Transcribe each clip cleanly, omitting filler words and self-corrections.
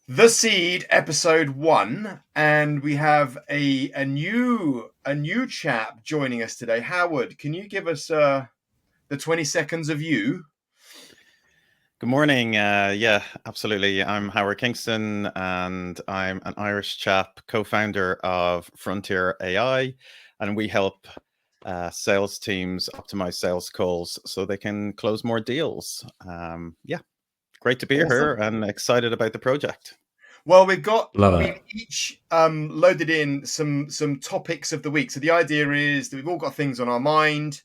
The Seed, episode 1, and we have a new chap joining us today. Howard, can you give us the 20 seconds of you? Good morning. Yeah, absolutely. I'm Howard Kingston, and I'm an Irish chap, co-founder of Frontier AI, and we help sales teams optimize sales calls so they can close more deals. Yeah, great to be here Awesome. and excited about the project. Well, Love we've it. each loaded in some topics of the week. So the idea is that we've all got things on our mind.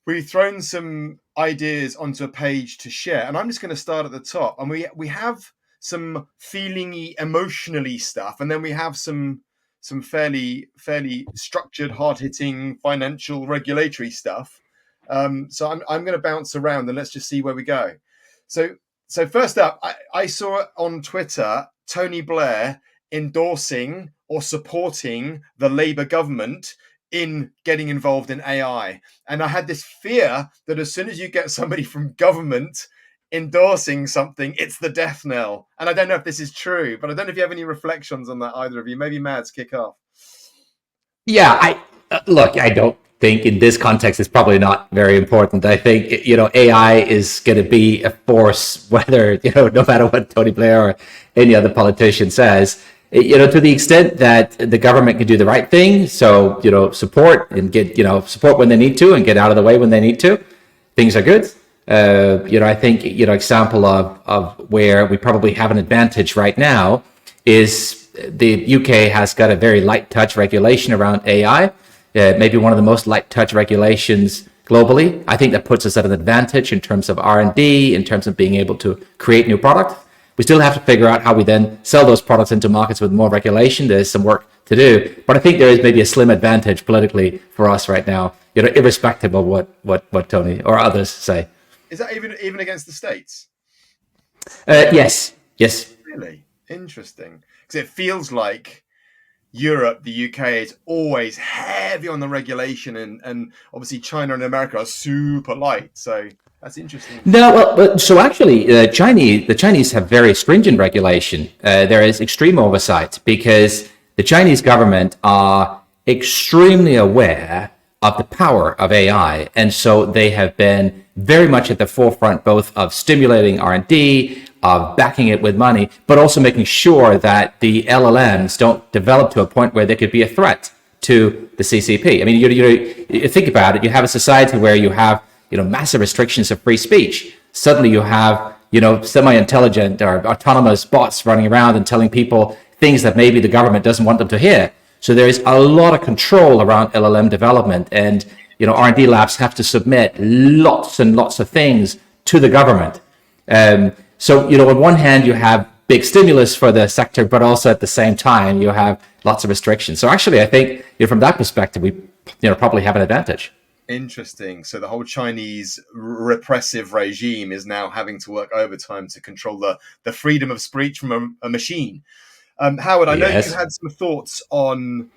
We've thrown some ideas onto a page to share, and I'm just going to start at the top. And we have some feelingy, emotionally stuff, and then we have some fairly structured, hard hitting financial regulatory stuff. So I'm going to bounce around and let's just see where we go. So so first up, I saw on Twitter Tony Blair endorsing or supporting the Labour government in getting involved in AI. And I had this fear that as soon as you get somebody from government endorsing something, it's the death knell. And I don't know if this is true, but I don't know if you have any reflections on that, either of you. Maybe Mads, kick off. Yeah, I look. I don't think in this context it's probably not very important. I think AI is going to be a force, whether no matter what Tony Blair or any other politician says. To the extent that the government can do the right thing, so support and get support when they need to and get out of the way when they need to, things are good. I think example of where we probably have an advantage right now is the UK has got a very light touch regulation around AI, maybe one of the most light touch regulations globally. I think that puts us at an advantage in terms of R&D, in terms of being able to create new products. We still have to figure out how we then sell those products into markets with more regulation. There's some work to do, but I think there is maybe a slim advantage politically for us right now, irrespective of what Tony or others say. Is that even against the States? Yes. Really interesting, because it feels like Europe, the UK is always heavy on the regulation, and obviously China and America are super light. So that's interesting. No, well, but so actually, the Chinese have very stringent regulation. There is extreme oversight because the Chinese government are extremely aware of the power of AI, and so they have been very much at the forefront both of stimulating R&D, of backing it with money, but also making sure that the LLMs don't develop to a point where they could be a threat to the CCP. I mean, you think about it. You have a society where you have massive restrictions of free speech. Suddenly you have semi-intelligent or autonomous bots running around and telling people things that maybe the government doesn't want them to hear. So there is a lot of control around LLM development, and R&D labs have to submit lots and lots of things to the government. So on one hand you have big stimulus for the sector, but also at the same time you have lots of restrictions. So actually, I think from that perspective, we probably have an advantage. Interesting. So the whole Chinese repressive regime is now having to work overtime to control the freedom of speech from a machine. Howard, I know you Yes. had some thoughts on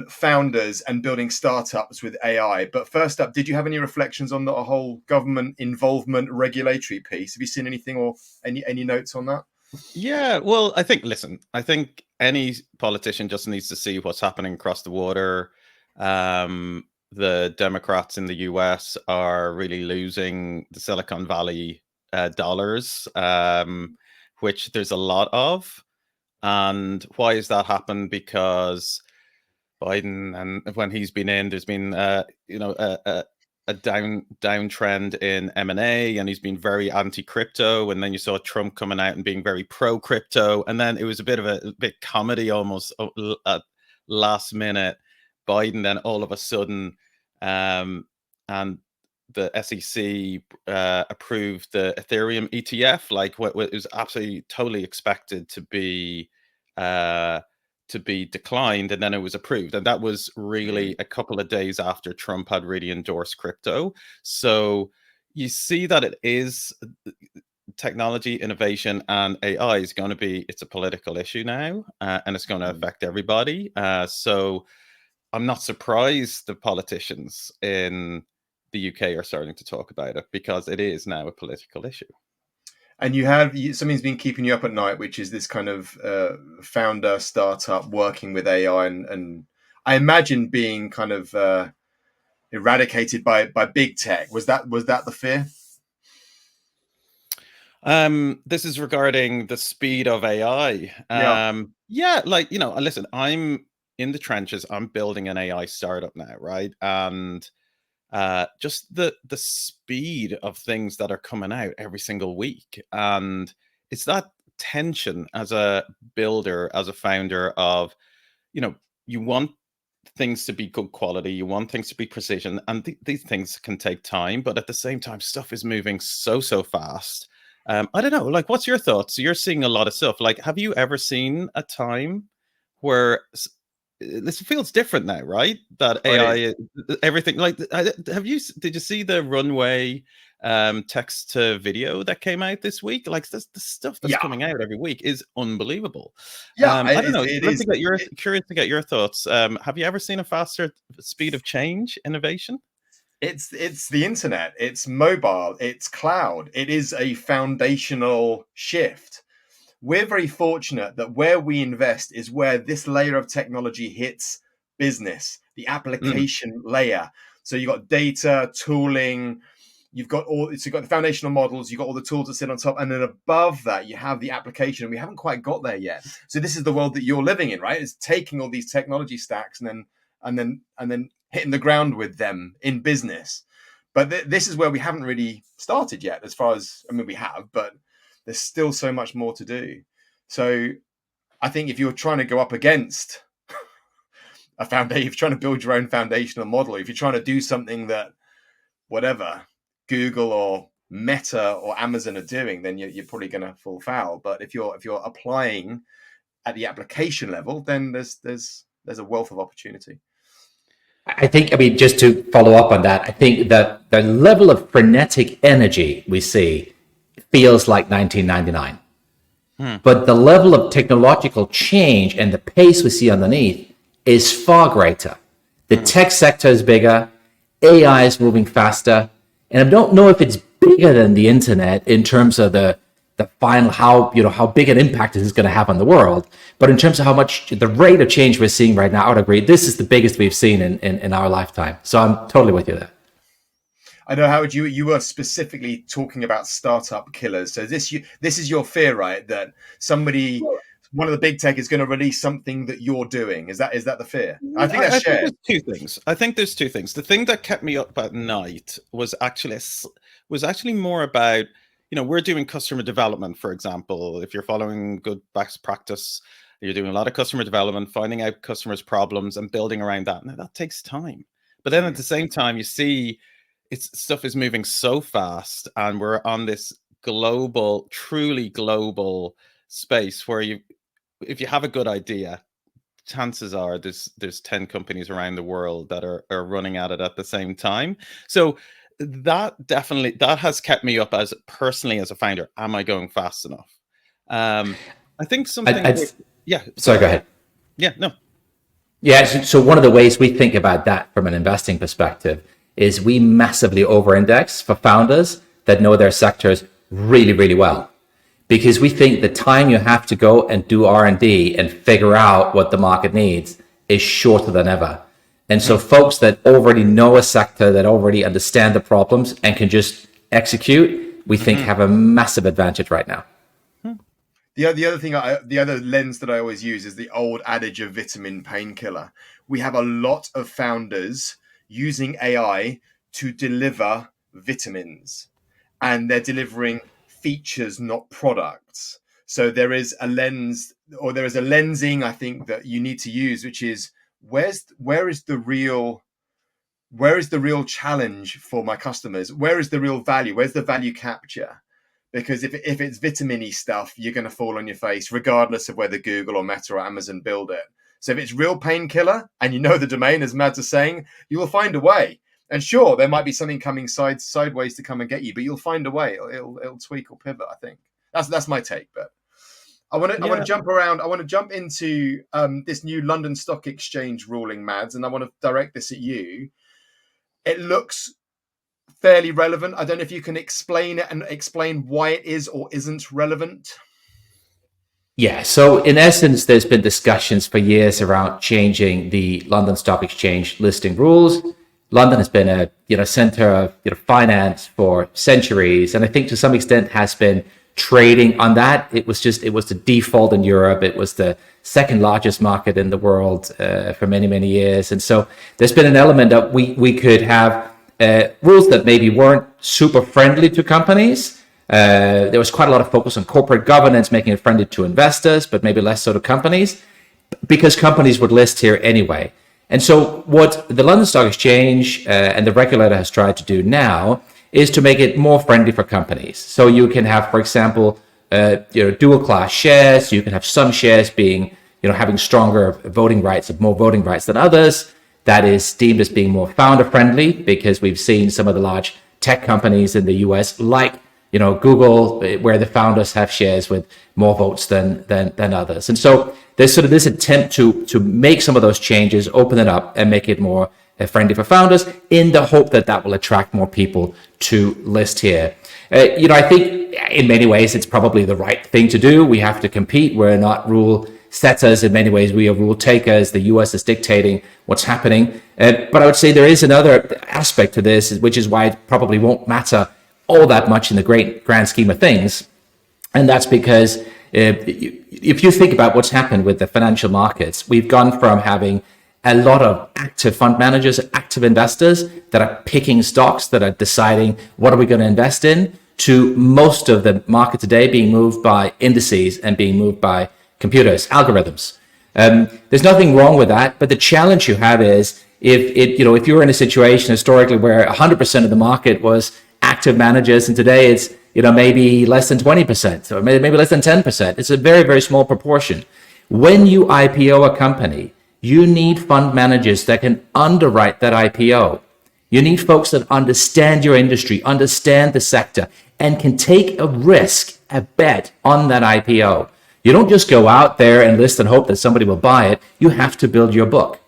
founders and building startups with AI, but first up, did you have any reflections on the whole government involvement regulatory piece? Have you seen anything or any notes on that? Yeah, well, I think any politician just needs to see what's happening across the water. The Democrats in the US are really losing the Silicon Valley dollars, which there's a lot of. And why has that happened? Because Biden, and when he's been in, there's been a downtrend in M&A, and he's been very anti-crypto. And then you saw Trump coming out and being very pro-crypto, and then it was a bit of a bit comedy almost at last minute. Biden then all of a sudden, and the SEC approved the Ethereum ETF, like what was absolutely totally expected to be declined, and then it was approved, and that was really a couple of days after Trump had really endorsed crypto. So you see that it is technology, innovation, and AI is going to be, it's a political issue now, and it's going to affect everybody. So I'm not surprised the politicians in the UK are starting to talk about it, because it is now a political issue. And something's been keeping you up at night, which is this kind of founder startup working with AI, and I imagine being kind of eradicated by big tech. Was that the fear? This is regarding the speed of AI. Yeah. Yeah, like, listen, I'm in the trenches. I'm building an AI startup now, right? And just the speed of things that are coming out every single week, and it's that tension as a builder, as a founder of, you want things to be good quality, you want things to be precision, and these things can take time, but at the same time stuff is moving so fast. I don't know, like, what's your thoughts? You're seeing a lot of stuff. Like, have you ever seen a time where this feels different now, right? That AI, everything, like, did you see the runway text to video that came out this week? Like, the stuff that's coming out every week is unbelievable. I don't know. Curious to get your thoughts. Have you ever seen a faster speed of change, innovation? It's the internet, it's mobile, it's cloud. It is a foundational shift. We're very fortunate that where we invest is where this layer of technology hits business, the application layer. So you've got data, tooling, you've got the foundational models, you've got all the tools that sit on top, and then above that you have the application, and we haven't quite got there yet. So this is the world that you're living in, right? It's taking all these technology stacks and then hitting the ground with them in business. But this is where we haven't really started yet, as far as, we have, but there's still so much more to do. So I think if you're trying to go up against a foundation, if you're trying to build your own foundational model, if you're trying to do something that whatever Google or Meta or Amazon are doing, then you're probably going to fall foul. But if you're applying at the application level, then there's a wealth of opportunity. I think, just to follow up on that, I think that the level of frenetic energy we see feels like 1999. But the level of technological change and the pace we see underneath is far greater. The tech sector is bigger, AI is moving faster, and I don't know if it's bigger than the internet in terms of the final, how big an impact this is going to have on the world. But in terms of how much the rate of change we're seeing right now, I would agree, this is the biggest we've seen in our lifetime. So I'm totally with you there. I know, Howard, you were specifically talking about startup killers. So this is your fear, right? That one of the big tech is going to release something that you're doing. Is that the fear? I think that's shared. Think there's two things. The thing that kept me up at night was actually more about, we're doing customer development, for example. If you're following good best practice, you're doing a lot of customer development, finding out customers' problems and building around that. Now, that takes time. But then at the same time, you see stuff is moving so fast, and we're on this truly global space where if you have a good idea, chances are there's 10 companies around the world that are running at it at the same time. So that has kept me up personally as a founder. Am I going fast enough? I think something. Sorry, go ahead. Yeah, no. Yeah. So one of the ways we think about that from an investing perspective is we massively over-index for founders that know their sectors really, really well. Because we think the time you have to go and do R&D and figure out what the market needs is shorter than ever. And so folks that already know a sector, that already understand the problems and can just execute, we think have a massive advantage right now. The other lens that I always use is the old adage of vitamin painkiller. We have a lot of founders using AI to deliver vitamins, and they're delivering features, not products. So there is a lensing, I think, that you need to use, which is where is the real challenge for my customers? Where is the real value? Where's the value capture? Because if it's vitamin-y stuff, you're going to fall on your face, regardless of whether Google or Meta or Amazon build it. So if it's real painkiller, and you know the domain, as Mads is saying, you will find a way. And sure, there might be something coming sideways to come and get you, but you'll find a way. It'll tweak or pivot. I think that's my take. But I want to jump around. I want to jump into this new London Stock Exchange ruling, Mads, and I want to direct this at you. It looks fairly relevant. I don't know if you can explain it and explain why it is or isn't relevant. Yeah, so in essence, there's been discussions for years around changing the London Stock Exchange listing rules. London has been a center of finance for centuries, and I think to some extent has been trading on that. It was the default in Europe. It was the second largest market in the world for many years, and so there's been an element that we could have rules that maybe weren't super friendly to companies. There was quite a lot of focus on corporate governance, making it friendly to investors, but maybe less so to companies, because companies would list here anyway. And so what the London Stock Exchange and the regulator has tried to do now is to make it more friendly for companies. So you can have, for example, dual class shares. You can have some shares being, having stronger voting rights, more voting rights than others. That is deemed as being more founder friendly, because we've seen some of the large tech companies in the US, like Google, where the founders have shares with more votes than others. And so there's sort of this attempt to make some of those changes, open it up and make it more friendly for founders, in the hope that will attract more people to list here. I think in many ways it's probably the right thing to do. We have to compete. We're not rule setters. In many ways, we are rule takers. The US is dictating what's happening. But I would say there is another aspect to this, which is why it probably won't matter all that much in the grand scheme of things. And that's because if you think about what's happened with the financial markets, we've gone from having a lot of active fund managers, active investors that are picking stocks, that are deciding what are we going to invest in, to most of the market today being moved by indices and being moved by computers, algorithms. There's nothing wrong with that, but the challenge you have is if you're in a situation historically where 100% of the market was active managers, and today it's maybe less than 20%, or maybe less than 10%. It's a very small proportion. When you IPO a company, you need fund managers that can underwrite that IPO. You need folks that understand your industry, understand the sector, and can take a risk, a bet on that IPO. You don't just go out there and list and hope that somebody will buy it. You have to build your book.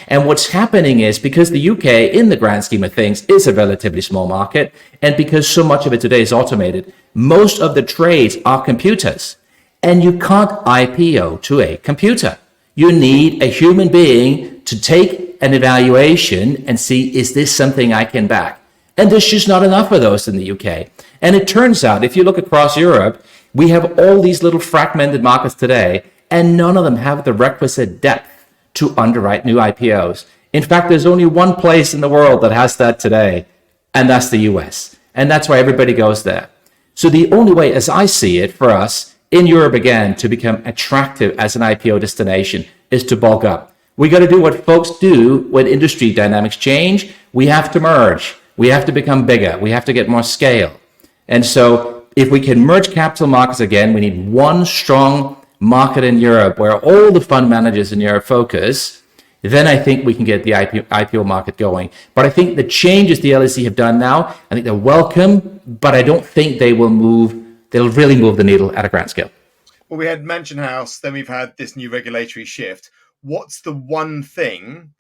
And what's happening is, because the UK, in the grand scheme of things, is a relatively small market, and because so much of it today is automated, most of the trades are computers. And you can't IPO to a computer. You need a human being to take an evaluation and see, is this something I can back? And there's just not enough of those in the UK. And it turns out, if you look across Europe, we have all these little fragmented markets today, and none of them have the requisite depth to underwrite new IPOs. In fact, there's only one place in the world that has that today, and that's the US. And that's why everybody goes there. So the only way, as I see it, for us in Europe again to become attractive as an IPO destination is to bulk up. We got to do what folks do when industry dynamics change. We have to merge. We have to become bigger. We have to get more scale. And so if we can merge capital markets again, we need one strong market in Europe where all the fund managers in Europe focus, then I think we can get the IPO market going. But I think the changes the LSE have done now, I think they're welcome, but I don't think they'll really move the needle at a grand scale. Well, we had Mansion House, then we've had this new regulatory shift. What's the one thing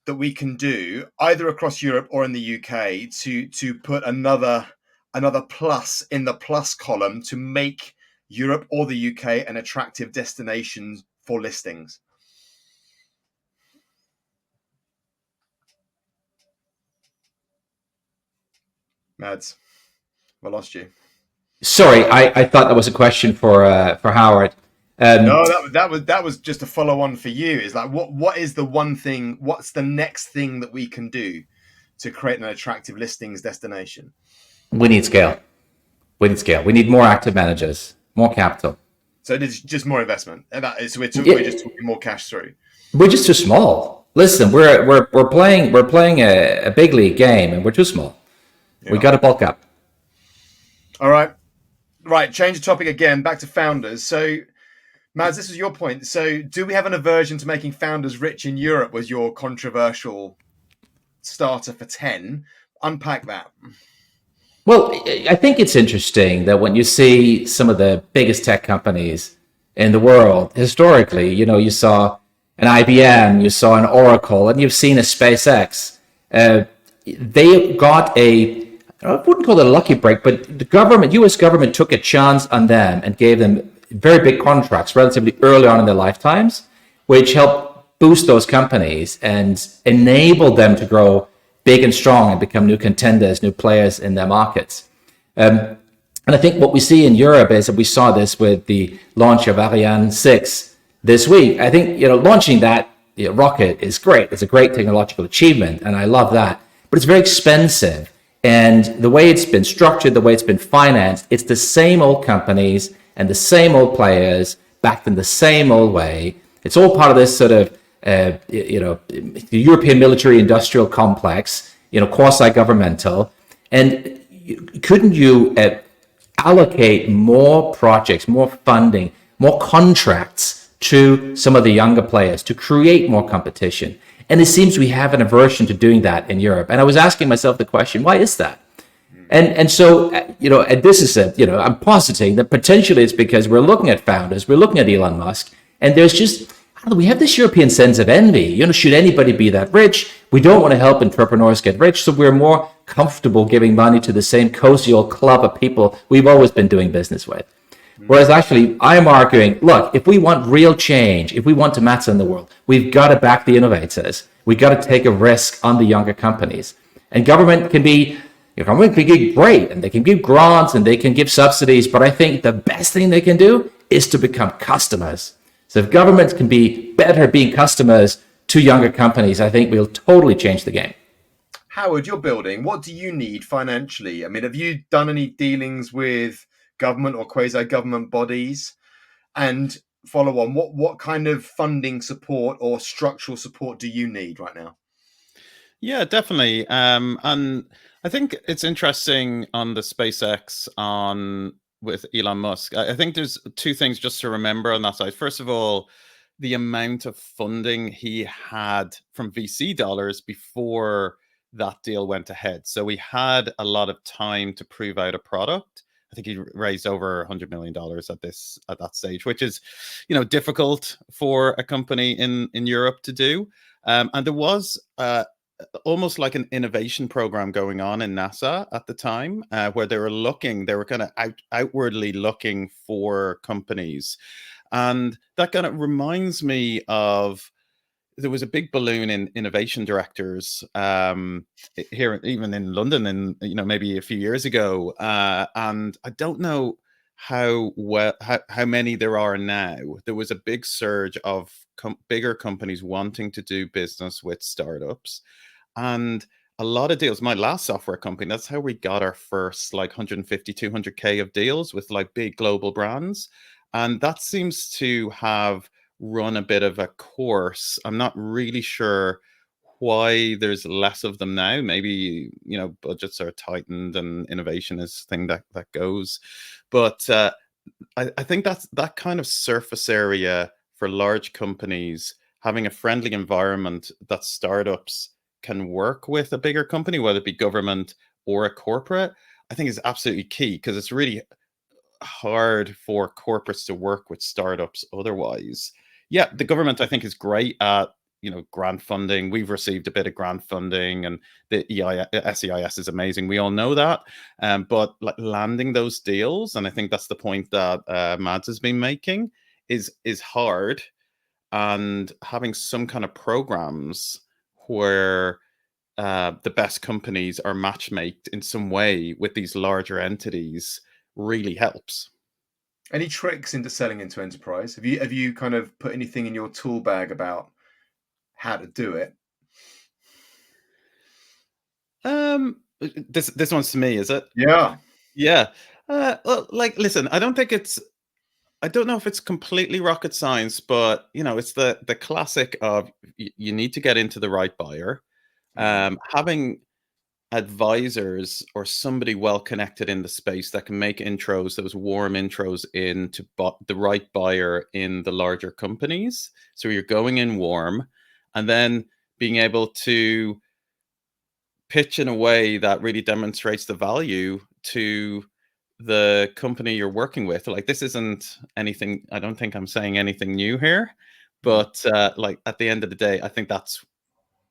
that we can do, either across Europe or in the UK, to put another plus in the plus column to make Europe or the UK an attractive destination for listings? Mads, I lost you. Sorry, I thought that was a question for Howard. No, that was just a follow on for you. Is like, what is the one thing? What's the next thing that we can do to create an attractive listings destination? We need scale. We need more active managers, more capital. So it's just more investment, and that is, so we're just talking more cash through. We're just too small. Listen, we're playing a big league game, and we're too small. Yeah. We got to bulk up. All right, change the topic again. Back to founders. So, Mads, this was your point. So, do we have an aversion to making founders rich in Europe? Was your controversial starter for 10? Unpack that. Well, I think it's interesting that when you see some of the biggest tech companies in the world, historically, you saw an IBM, you saw an Oracle, and you've seen a SpaceX. they got I wouldn't call it a lucky break, but the government, US government, took a chance on them and gave them very big contracts relatively early on in their lifetimes, which helped boost those companies and enable them to grow big and strong and become new contenders, new players in their markets. And I think what we see in Europe is that we saw this with the launch of Ariane 6 this week. I think, launching that rocket is great. It's a great technological achievement, and I love that. But it's very expensive. And the way it's been structured, the way it's been financed, it's the same old companies and the same old players backed in the same old way. It's all part of this sort of, the European military industrial complex, quasi-governmental. And couldn't you allocate more projects, more funding, more contracts to some of the younger players to create more competition? And it seems we have an aversion to doing that in Europe. And I was asking myself the question, why is that? And so, and this is I'm positing that potentially it's because we're looking at founders, we're looking at Elon Musk, and there's just, we have this European sense of envy. Should anybody be that rich? We don't want to help entrepreneurs get rich, so we're more comfortable giving money to the same cozy old club of people we've always been doing business with. Whereas actually, I'm arguing, look, if we want real change, if we want to matter in the world, we've got to back the innovators. We've got to take a risk on the younger companies. And government can be great, and they can give grants and they can give subsidies, but I think the best thing they can do is to become customers. So if governments can be better being customers to younger companies, I think we'll totally change the game. Howard, you're building. What do you need financially? I mean, have you done any dealings with government or quasi-government bodies? And follow on, what kind of funding support or structural support do you need right now? Yeah, definitely. And I think it's interesting on the SpaceX with Elon Musk. I think there's two things just to remember on that side. First of all, the amount of funding he had from VC dollars before that deal went ahead. So we had a lot of time to prove out a product. I think he raised over $100 million at that stage, which is, difficult for a company in Europe to do. And there was almost like an innovation program going on in NASA at the time, where they were kind of outwardly looking for companies. And that kind of reminds me of, there was a big balloon in innovation directors here, even in London, and maybe a few years ago. And I don't know how many there are now. There was a big surge of bigger companies wanting to do business with startups, and a lot of deals. My last software company, that's how we got our first like 150, 200K of deals with like big global brands. And that seems to have run a bit of a course. I'm not really sure why there's less of them now. Maybe, budgets are tightened and innovation is the thing that goes. But I think that's that kind of surface area for large companies, having a friendly environment that startups can work with a bigger company, whether it be government or a corporate, I think is absolutely key, because it's really hard for corporates to work with startups otherwise. Yeah, the government, I think, is great at, grant funding. We've received a bit of grant funding, and the SEIS is amazing. We all know that. But like landing those deals, and I think that's the point that Mads has been making, is hard. And having some kind of programs where the best companies are matchmaked in some way with these larger entities really helps. Any tricks into selling into enterprise? Have you kind of put anything in your tool bag about how to do it? This one's to me, is it? Yeah. Well, listen, I don't know if it's completely rocket science, but it's the classic of you need to get into the right buyer. Having advisors or somebody well connected in the space that can make intros, those warm intros into the right buyer in the larger companies. So you're going in warm, and then being able to pitch in a way that really demonstrates the value to the company you're working with. Like, this isn't anything, I don't think I'm saying anything new here, but like at the end of the day, I think that's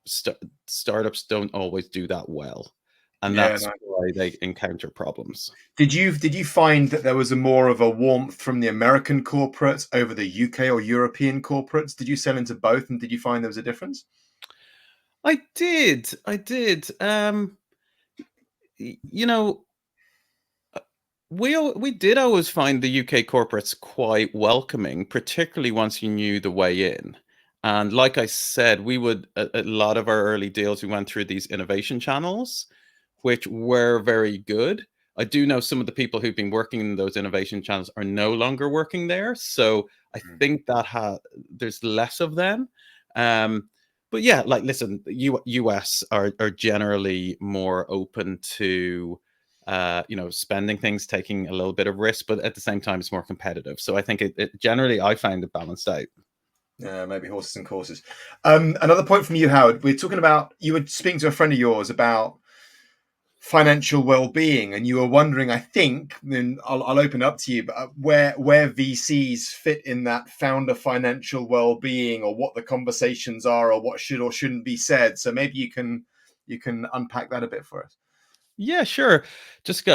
startups don't always do that well, and Yeah, that's no. why they encounter problems. Did you find that there was a more of a warmth from the American corporates over the UK or European corporates? Did you sell into both, and did you find there was a difference? I did. You know, we did always find the UK corporates quite welcoming, particularly once you knew the way in. And like I said, we would a lot of our early deals, we went through these innovation channels, which were very good. I do know some of the people who've been working in those innovation channels are no longer working there, so I think that there's less of them. But yeah, like listen, US are generally more open to spending things, taking a little bit of risk, but at the same time, it's more competitive. So I think it generally, I find it balanced out. Yeah, maybe horses and courses. Another point from you, Howard. We're talking about, you were speaking to a friend of yours about financial well-being, and you were wondering, I think, and I'll open up to you, but where VCs fit in that founder financial well-being, or what the conversations are, or what should or shouldn't be said. So maybe you can unpack that a bit for us. Yeah, sure. Just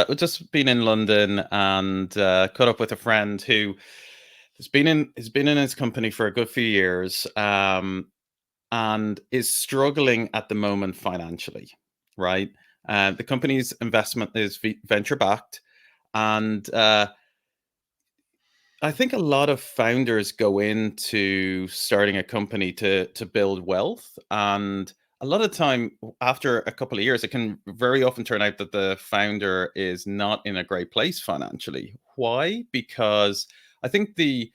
been in London and caught up with a friend who has been in his company for a good few years, and is struggling at the moment financially, right? The company's investment is venture backed, and I think a lot of founders go into starting a company to build wealth, and a lot of time after a couple of years, it can very often turn out that the founder is not in a great place financially. Why? Because I think the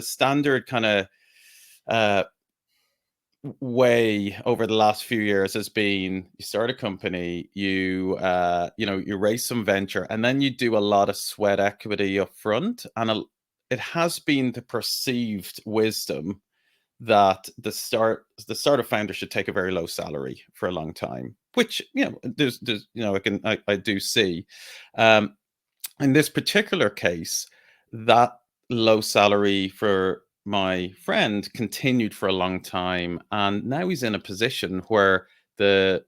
standard kind of way over the last few years has been, you start a company, you raise some venture, and then you do a lot of sweat equity up front, and it has been the perceived wisdom that the startup founder should take a very low salary for a long time, which there's I do see. In this particular case, that low salary for my friend continued for a long time, and now he's in a position where the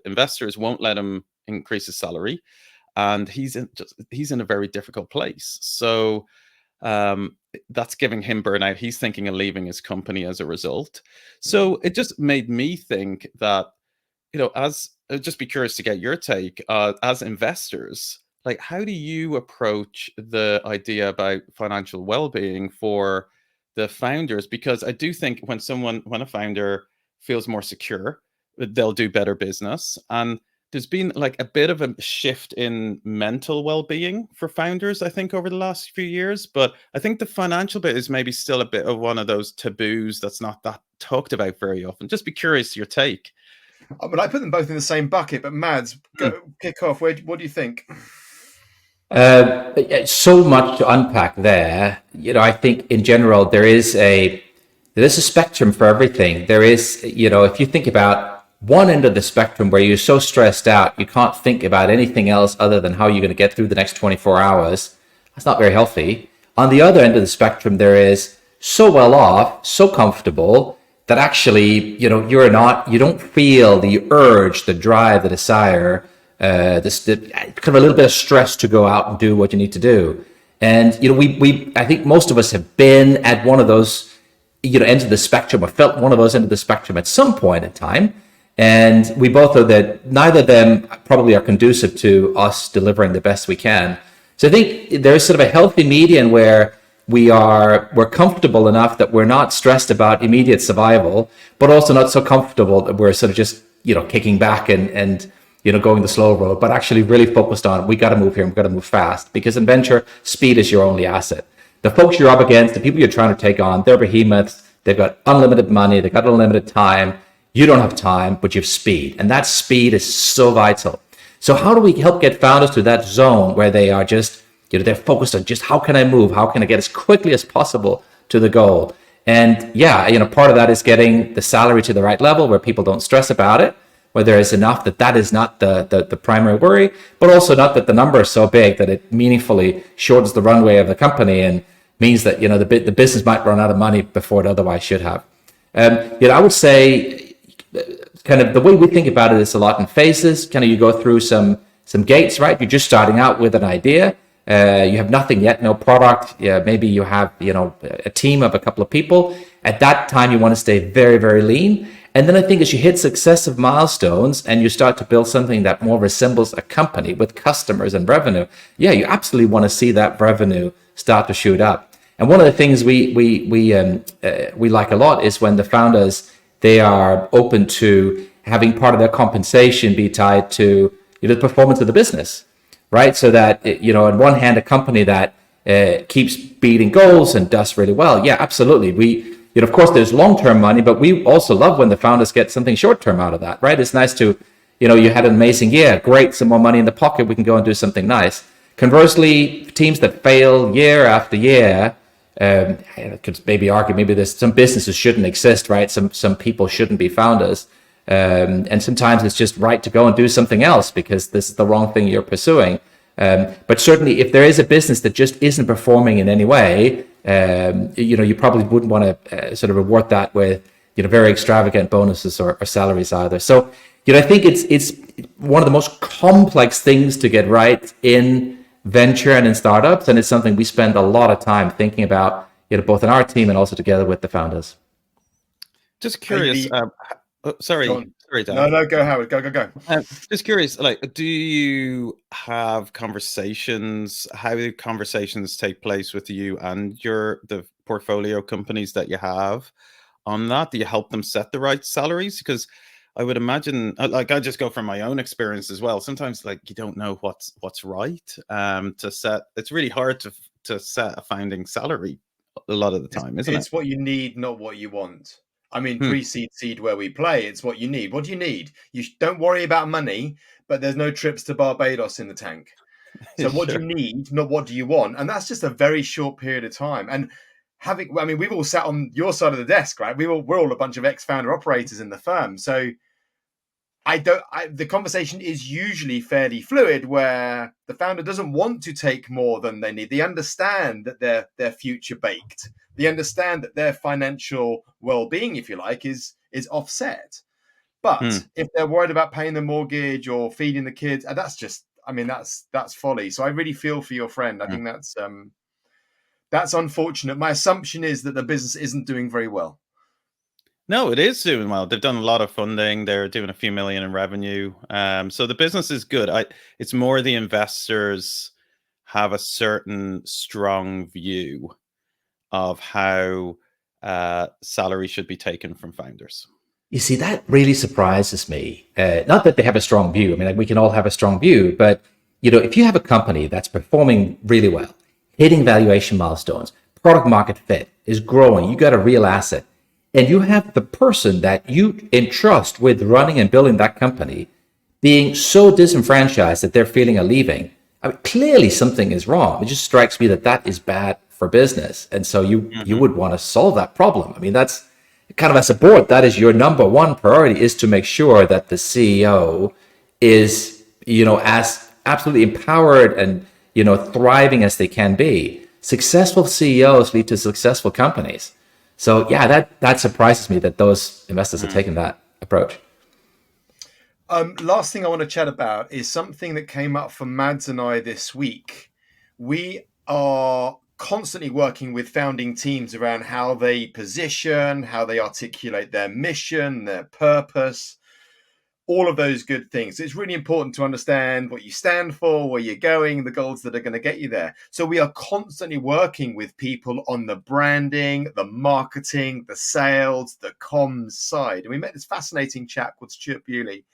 investors won't let him increase his salary, and he's in a very difficult place. So that's giving him burnout. He's thinking of leaving his company as a result. So it just made me think that, as I'd just be curious to get your take as investors. Like, how do you approach the idea about financial well-being for the founders? Because I do think when a founder feels more secure, they'll do better business. And there's been like a bit of a shift in mental well-being for founders, I think, over the last few years. But I think the financial bit is maybe still a bit of one of those taboos that's not that talked about very often. Just be curious your take. I mean, I put them both in the same bucket, but Mads, kick off. What do you think? So much to unpack there. I think in general there's a spectrum for everything. There is, if you think about one end of the spectrum where you're so stressed out you can't think about anything else other than how you're going to get through the next 24 hours. That's not very healthy. On the other end of the spectrum, there is so well off, so comfortable that actually, you don't feel the urge, the drive, the desire, kind of a little bit of stress to go out and do what you need to do. And I think most of us have been at one of those ends of the spectrum, or felt one of those ends of the spectrum at some point in time. And we both know that neither of them probably are conducive to us delivering the best we can. So I think there's sort of a healthy median where we're comfortable enough that we're not stressed about immediate survival, but also not so comfortable that we're sort of just kicking back and going the slow road, but actually really focused on, we got to move here, we've got to move fast, because in venture, speed is your only asset. The folks you're up against, the people you're trying to take on, they're behemoths, they've got unlimited money, they've got unlimited time. You don't have time, but you have speed, and that speed is so vital. So how do we help get founders to that zone where they are just, they're focused on just how can I move, how can I get as quickly as possible to the goal? And part of that is getting the salary to the right level where people don't stress about it, where there is enough that is not the primary worry, but also not that the number is so big that it meaningfully shortens the runway of the company and means that the business might run out of money before it otherwise should have. I would say kind of the way we think about it is a lot in phases. Kind of you go through some gates, right? You're just starting out with an idea. You have nothing yet, no product. Yeah, maybe you have, a team of a couple of people. At that time, you want to stay very, very lean. And then I think as you hit successive milestones and you start to build something that more resembles a company with customers and revenue, yeah, you absolutely want to see that revenue start to shoot up. And one of the things we like a lot is when the founders, they are open to having part of their compensation be tied to the performance of the business, right? So that, on one hand, a company that keeps beating goals and does really well, yeah, absolutely. Of course, there's long-term money, but we also love when the founders get something short-term out of that, right? It's nice to, you had an amazing year, great, some more money in the pocket, we can go and do something nice. Conversely, teams that fail year after year, could maybe argue maybe there's some businesses shouldn't exist, right? Some people shouldn't be founders. And sometimes it's just right to go and do something else because this is the wrong thing you're pursuing. But certainly if there is a business that just isn't performing in any way, you probably wouldn't want to sort of reward that with, very extravagant bonuses or salaries either. So, I think it's one of the most complex things to get right in venture and in startups. And it's something we spend a lot of time thinking about, both in our team and also together with the founders. Just curious. Sorry, Dan. No, go Howard, go. Just curious, do you have conversations? How do conversations take place with you and the portfolio companies that you have on that? Do you help them set the right salaries? Because I would imagine, I just go from my own experience as well. Sometimes, you don't know what's right to set. It's really hard to set a founding salary a lot of the time, isn't it? It's what you need, not what you want. I mean, pre-seed, seed where we play, it's what you need. What do you need? You don't worry about money, but there's no trips to Barbados in the tank. So what do you need, not what do you want? And that's just a very short period of time. And we've all sat on your side of the desk, right? We're all a bunch of ex-founder operators in the firm. So the conversation is usually fairly fluid where the founder doesn't want to take more than they need. They understand that they're future baked. They understand that their financial well-being, if you like, is offset. But if they're worried about paying the mortgage or feeding the kids, that's folly. So I really feel for your friend. I think that's unfortunate. My assumption is that the business isn't doing very well. No, it is doing well. They've done a lot of funding. They're doing a few million in revenue. So the business is good. It's more the investors have a certain strong view of how salary should be taken from founders. You see, that really surprises me. Not that they have a strong view. I mean, we can all have a strong view, but if you have a company that's performing really well, hitting valuation milestones, product market fit is growing, you got a real asset, and you have the person that you entrust with running and building that company being so disenfranchised that they're feeling a leaving, clearly something is wrong. It just strikes me that is bad for business. And so you would want to solve that problem. I mean, that's kind of, as a board, that is your number one priority, is to make sure that the CEO is, as absolutely empowered and, thriving as they can be. Successful CEOs lead to successful companies. So yeah, that surprises me that those investors are taking that approach. Last thing I want to chat about is something that came up for Mads and I this week. We are constantly working with founding teams around how they position, how they articulate their mission, their purpose, all of those good things. It's really important to understand what you stand for, where you're going, the goals that are going to get you there. So we are constantly working with people on the branding, the marketing, the sales, the comms side. And we met this fascinating chap called Stuart Bewley,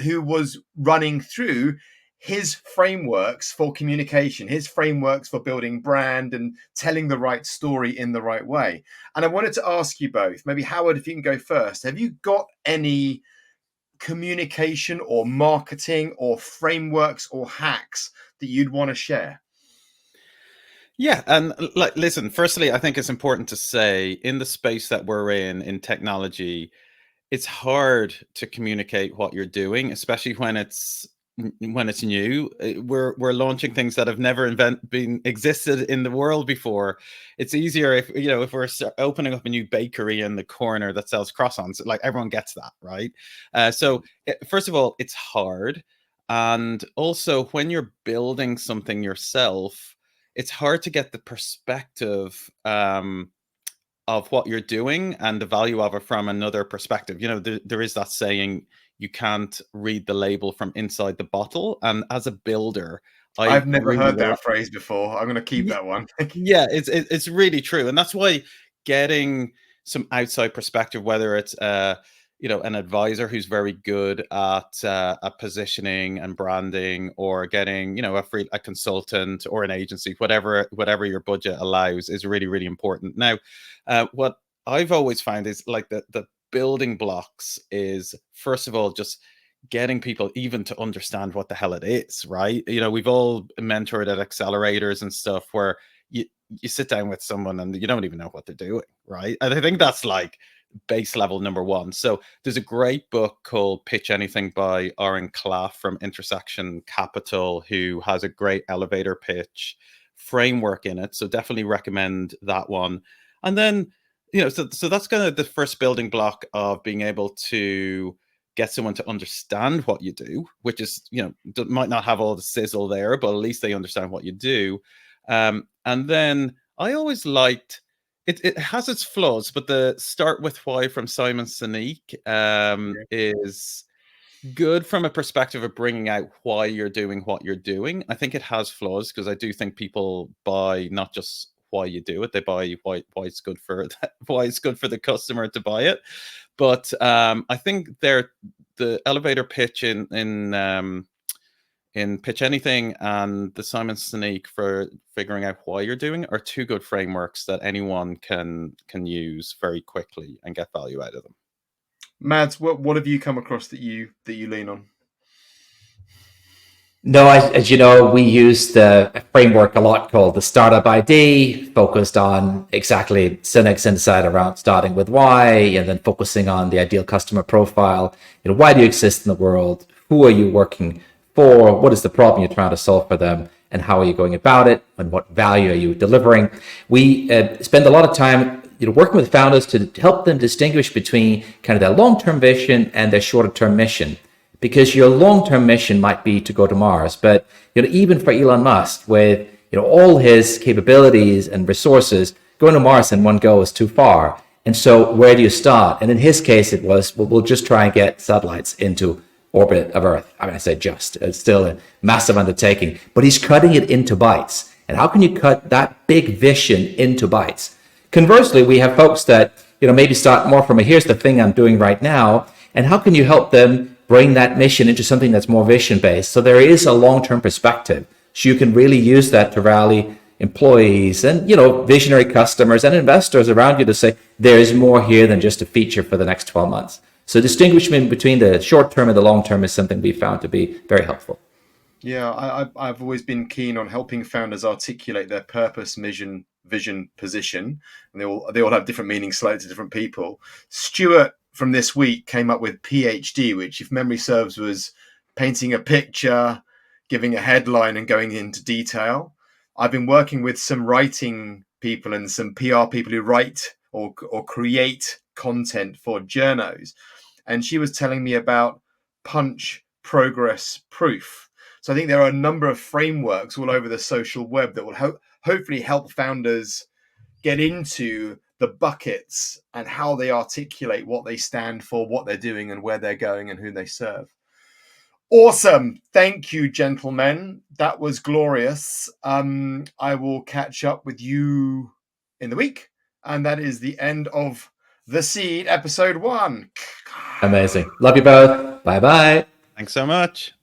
who was running through his frameworks for communication, his frameworks for building brand and telling the right story in the right way. And I wanted to ask you both, maybe Howard, if you can go first, have you got any communication or marketing or frameworks or hacks that you'd want to share? Yeah, and listen, firstly, I think it's important to say, in the space that we're in technology, it's hard to communicate what you're doing, especially when it's when it's new. We're launching things that have never been existed in the world before. It's easier if if we're opening up a new bakery in the corner that sells croissants. Like, everyone gets that, right? So first of all, it's hard, and also when you're building something yourself, it's hard to get the perspective of what you're doing and the value of it from another perspective. There is that saying, you can't read the label from inside the bottle. And as a builder, I've never heard that phrase before. I'm going to keep that one. Yeah, it's really true. And that's why getting some outside perspective, whether it's an advisor who's very good at positioning and branding, or getting a consultant or an agency, whatever your budget allows, is really, really important. Now, what I've always found is, like, the building blocks is, first of all, just getting people even to understand what the hell it is, right? We've all mentored at accelerators and stuff where you sit down with someone and you don't even know what they're doing, right? And I think that's like base level number one. So there's a great book called Pitch Anything by Aaron Clough from Intersection Capital, who has a great elevator pitch framework in it. So definitely recommend that one. And then, so that's kind of the first building block of being able to get someone to understand what you do, which is, might not have all the sizzle there, but at least they understand what you do. And then I always liked, it has its flaws, but the Start With Why from Simon Sinek is good from a perspective of bringing out why you're doing what you're doing. I think it has flaws, because I do think people buy not just why you do it, they buy why it's good for why it's good for the customer to buy it. But I think the elevator pitch in Pitch Anything and the Simon Sinek for figuring out why you're doing are two good frameworks that anyone can use very quickly and get value out of them. Mads, what have you come across that you lean on? No, as you know, we used a framework a lot called the Startup ID, focused on exactly Sinek's insight around starting with why, and then focusing on the ideal customer profile. Why do you exist in the world? Who are you working for? What is the problem you're trying to solve for them? And how are you going about it? And what value are you delivering? We spend a lot of time working with founders to help them distinguish between kind of their long-term vision and their shorter-term mission. Because your long-term mission might be to go to Mars, but even for Elon Musk, with all his capabilities and resources, going to Mars in one go is too far. And so, where do you start? And in his case, it was, well, we'll just try and get satellites into orbit of Earth. I mean, I say just, it's still a massive undertaking, but he's cutting it into bites. And how can you cut that big vision into bites? Conversely, we have folks that maybe start more from here's the thing I'm doing right now, and how can you help them bring that mission into something that's more vision-based? So there is a long-term perspective. So you can really use that to rally employees and, visionary customers and investors around you to say, there is more here than just a feature for the next 12 months. So distinguishment between the short-term and the long-term is something we found to be very helpful. Yeah, I've always been keen on helping founders articulate their purpose, mission, vision, position. And they all have different meanings slightly to different people. Stuart from this week came up with PhD, which, if memory serves, was painting a picture, giving a headline, and going into detail. I've been working with some writing people and some PR people who write or create content for journos. And she was telling me about punch, progress, proof. So I think there are a number of frameworks all over the social web that will hopefully help founders get into the buckets and how they articulate what they stand for, what they're doing, and where they're going, and who they serve. Awesome. Thank you, gentlemen. That was glorious. I will catch up with you in the week. And that is the end of The Seed, episode 1. Amazing. Love you both. Bye-bye. Thanks so much.